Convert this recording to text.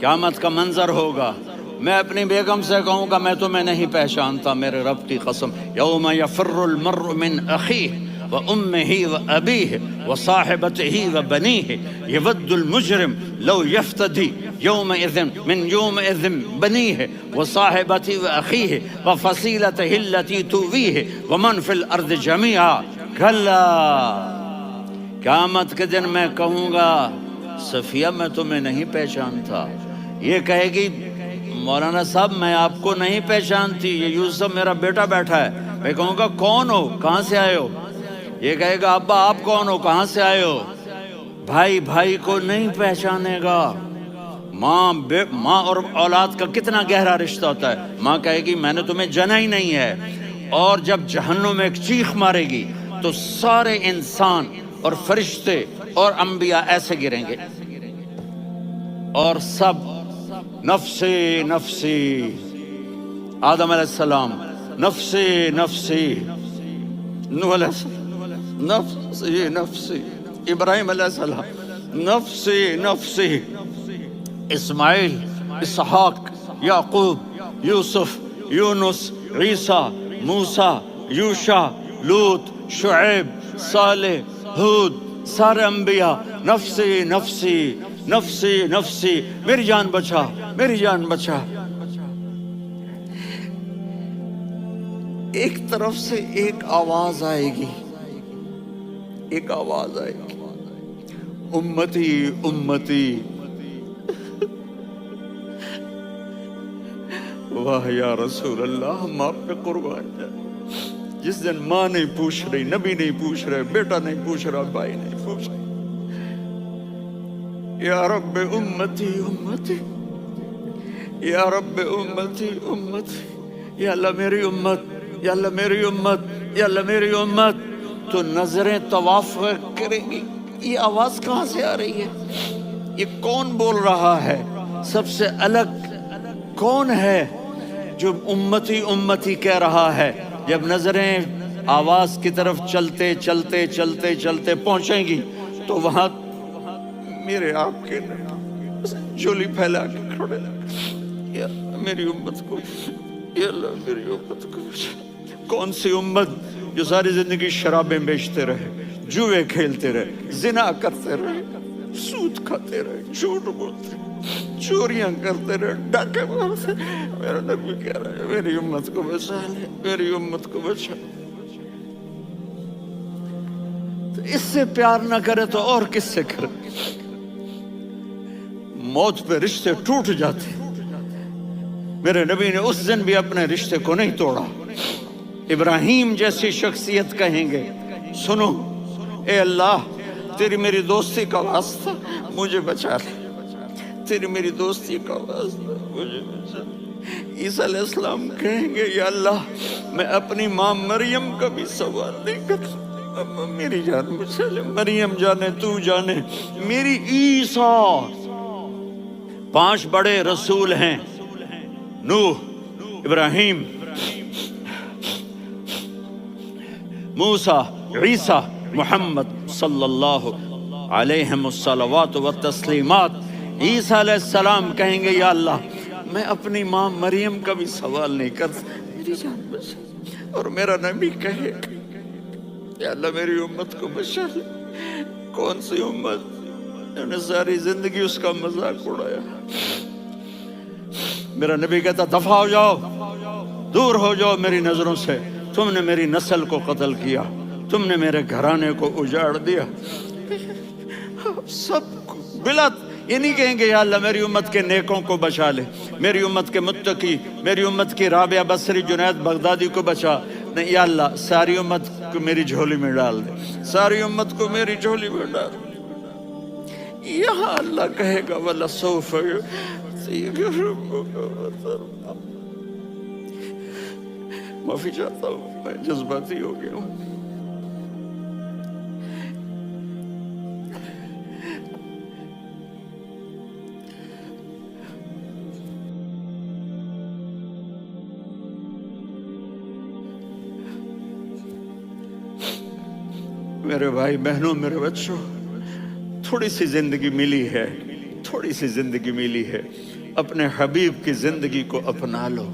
قیامت کا منظر ہوگا، میں اپنی بیگم سے کہوں گا میں تمہیں نہیں پہچانتا، میرے رب کی قسم، یوم یفر المرء من اخیہ وامہ وابیہ وصاحبتہ وبنیہ یود المجرم لو یفتدی یومئذ من یومئذ بنیہ وصاحبتہ واخیہ وفصیلتہ التی تؤویہ ومن فی الارض جمیعا کلا، قیامت کے دن میں کہوں گا صفیہ میں تمہیں نہیں پہچانتا، یہ کہے گی مولانا صاحب میں آپ کو نہیں پہچانتی، یہ یوسف میرا بیٹا بیٹھا ہے، میں کہوں گا کون ہو، کہاں سے آئے ہو؟ یہ کہے گا ابا آپ کون ہو، کہاں سے آئے ہو؟ بھائی بھائی کو نہیں پہچانے گا۔ ماں اور اولاد کا کتنا گہرا رشتہ ہوتا ہے، ماں کہے گی میں نے تمہیں جنا ہی نہیں ہے، اور جب جہنم میں ایک چیخ مارے گی تو سارے انسان اور فرشتے اور انبیاء ایسے گریں گے اور سب نفسی نفسی، آدم علیہ السلام نفسی نفسی، نوح علیہ السلام نفسی نفسی، ابراہیم علیہ السلام نفسی نفسی، اسماعیل، اسحاق، یعقوب، یوسف، یونس، عیسیٰ، موسیٰ، یوشع، لوط، شعیب، صالح، ہود، سارے انبیاء نفسی نفسی نفسی نفسی، میری جان بچا میری جان بچا۔ ایک طرف سے ایک آواز آئے گی، ایک آواز آئے گی، امتی امتی، واہ یا رسول اللہ ہم آپ پہ قربان جائیں۔ جس دن ماں نہیں پوچھ رہی، نبی نہیں پوچھ رہے، بیٹا نہیں پوچھ رہا، بھائی نہیں پوچھ رہا، یا رب امتی امتی، یا رب امتی امتی، یا اللہ میری امت، یا اللہ میری امت، یا اللہ میری امت، تو نظریں طواف کریں گی، یہ آواز کہاں سے آ رہی ہے؟ یہ کون بول رہا ہے؟ سب سے الگ کون ہے جو امتی امتی کہہ رہا ہے؟ جب نظریں آواز کی طرف چلتے چلتے چلتے چلتے پہنچیں گی تو وہاں میرے آپ کے جھولی پھیلا کے کھڑے، یا میری امت کو، یا اللہ میری امت کو۔ کون سی امت جو ساری زندگی شرابیں بیچتے رہے، جوئے کھیلتے رہے، زنا کرتے رہے، سود کھاتے رہے، جھوٹ بولتے رہے، چوریاں کرتے رہے، ڈاکے مارتے، میرا نبی کہہ رہا ہے میری امت کو بچا لے، میری امت کو بچا لے۔ تو اس سے پیار نہ کرے تو اور کس سے کرے؟ موت پہ رشتے ٹوٹ جاتے، میرے نبی نے اس دن بھی اپنے رشتے کو نہیں توڑا۔ ابراہیم جیسی شخصیت کہیں گے سنو اے اللہ تیری میری دوستی کا واسطہ مجھے بچا لے، تیری میری دوستی کا واسطہ مجھے بچا لے۔ عیسیٰ علیہ السلام کہیں گے یا اللہ میں اپنی ماں مریم کا بھی سوال نہیں کرتا، میری جان بچا لے، مریم جانے تو جانے میری عیسیٰ۔ 5 بڑے رسول ہیں، نوح، ابراہیم، موسیٰ، عیسیٰ، محمد صلی اللہ علیہ الصلوات والتسلیمات۔ عیسیٰ علیہ السلام کہیں گے یا اللہ میں اپنی ماں مریم کا بھی سوال نہیں کرتا، میری جان بچا۔ اور میرا نبی کہے یا اللہ میری امت کو بچا لے۔ کون سی امت جنہوں نے ساری زندگی اس کا مذاق اڑایا؟ میرا نبی کہتا دفع ہو جاؤ، دور ہو جاؤ میری نظروں سے، تم نے میری نسل کو قتل کیا، تم نے میرے گھرانے کو اجاڑ دیا۔ سب کو بلا یہ نہیں کہیں گے یا اللہ میری امت کے نیکوں کو بچا لے، میری امت کے متقی، میری امت کی رابعہ بصری، جنید بغدادی کو بچا، نہیں یا اللہ ساری امت کو میری جھولی میں ڈال دے، ساری امت کو میری جھولی میں ڈال دے۔ یہاں اللہ کہے گا وَلَسَوْفَ معافی چاہتا ہوں میں جذباتی ہو گیا ہوں۔ میرے بھائی بہنوں، میرے بچوں، تھوڑی سی زندگی ملی ہے، تھوڑی سی زندگی ملی ہے، اپنے حبیب کی زندگی کو اپنا لو۔